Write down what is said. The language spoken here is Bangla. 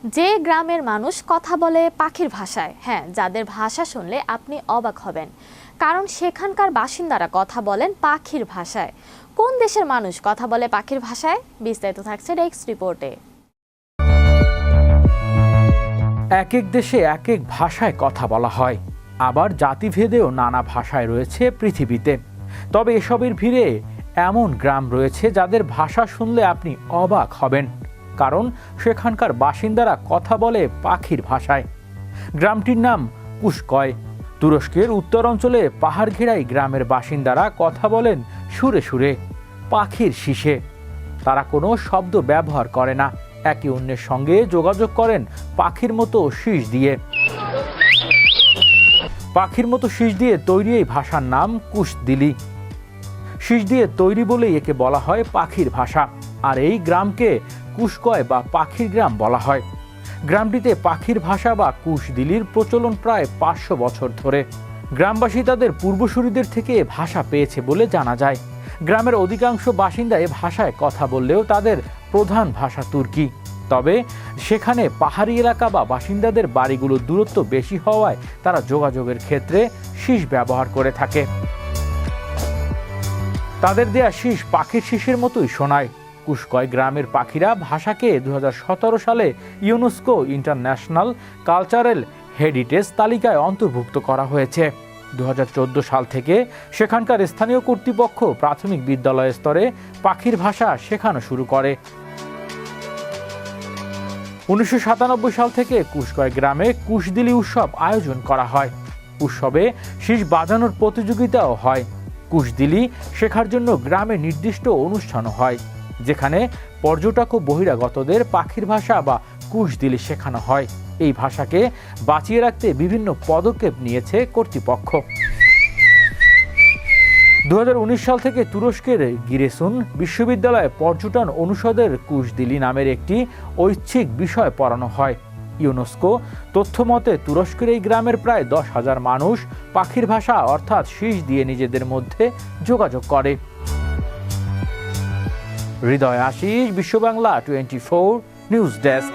যে গ্রামের মানুষ কথা বলে পাখির ভাষায়, হ্যাঁ, যাদের ভাষা শুনলে আপনি অবাক হবেন, কারণ সেখানকার বাসিন্দারা কথা বলেন পাখির ভাষায়। কোন দেশের মানুষ কথা বলে পাখির ভাষায়? বিস্তারিত থাকছে ডেস্ক রিপোর্টে। এক এক দেশে এক এক ভাষায় কথা বলা হয়, আবার জাতিভেদেও নানা ভাষায় রয়েছে পৃথিবীতে। তবে এসবের ভিড়ে এমন গ্রাম রয়েছে যাদের ভাষা শুনলে আপনি অবাক হবেন, কারণ সেখানকার বাসিন্দারা কথা বলে পাখির ভাষায়। গ্রামটির নাম কুশকয়। তুরস্কের উত্তর অঞ্চলে পাহাড় ঘেরাই গ্রামের বাসিন্দারা কথা বলেন সুরে সুরে, পাখির শিশে। তারা কোনো শব্দ ব্যবহার করে না, একে অন্যের সঙ্গে যোগাযোগ করেন পাখির মতো শীষ দিয়ে। পাখির মতো শীষ দিয়ে তৈরি এই ভাষার নাম কুশদিলি। শীষ দিয়ে তৈরি বলেই একে বলা হয় পাখির ভাষা। আর এই গ্রামকে কুশকয় বা পাখির গ্রাম বলা হয়। গ্রামটিতে পাখির ভাষা বা কুশদিলির প্রচলন প্রায় 500 বছর ধরে। গ্রামবাসী তাদের পূর্বসূরিদের থেকে এ ভাষা পেয়েছে বলে জানা যায়। গ্রামের অধিকাংশ বাসিন্দা এ ভাষায় কথা বললেও তাদের প্রধান ভাষা তুর্কি। তবে সেখানে পাহাড়ি এলাকা বা বাসিন্দাদের বাড়িগুলোর দূরত্ব বেশি হওয়ায় তারা যোগাযোগের ক্ষেত্রে শীষ ব্যবহার করে থাকে। তাদের দেয়া শীষ পাখির শীষের মতোই শোনায়। কুশকয় গ্রামের পাখিরা ভাষাকে 2017 সালে ইউনেস্কো ইন্টারন্যাশনাল কালচারাল হেরিটেজ তালিকায় অন্তর্ভুক্ত করা হয়েছে। 2014 সাল থেকে সেখানকার স্থানীয় কর্তৃপক্ষ প্রাথমিক বিদ্যালয় স্তরে পাখির ভাষা শেখানো শুরু করে। 1997 সাল থেকে কুশকয় গ্রামে কুশদিলি উৎসব আয়োজন করা হয়। উৎসবে শীষ বাজানোর প্রতিযোগিতাও হয়। কুশদিলি শেখার জন্য গ্রামে নির্দিষ্ট অনুষ্ঠানও হয়, যেখানে পর্যটক ও বহিরাগতদের পাখির ভাষা বা কুশদিলি শেখানো হয়। এই ভাষাকে বাঁচিয়ে রাখতে বিভিন্ন পদক্ষেপ নিয়েছে কর্তৃপক্ষ। 2019 সাল থেকে তুরস্কের গিরেসুন বিশ্ববিদ্যালয়ে পর্যটন অনুষদের কুশদিলি নামের একটি ঐচ্ছিক বিষয় পড়ানো হয়। ইউনেস্কো তথ্য মতে তুরস্কের এই গ্রামের প্রায় 10,000 মানুষ পাখির ভাষা অর্থাৎ শীষ দিয়ে নিজেদের মধ্যে যোগাযোগ করে। হৃদয় আশিস, বিশ্ব বাংলা 24 নিউজ ডেস্ক।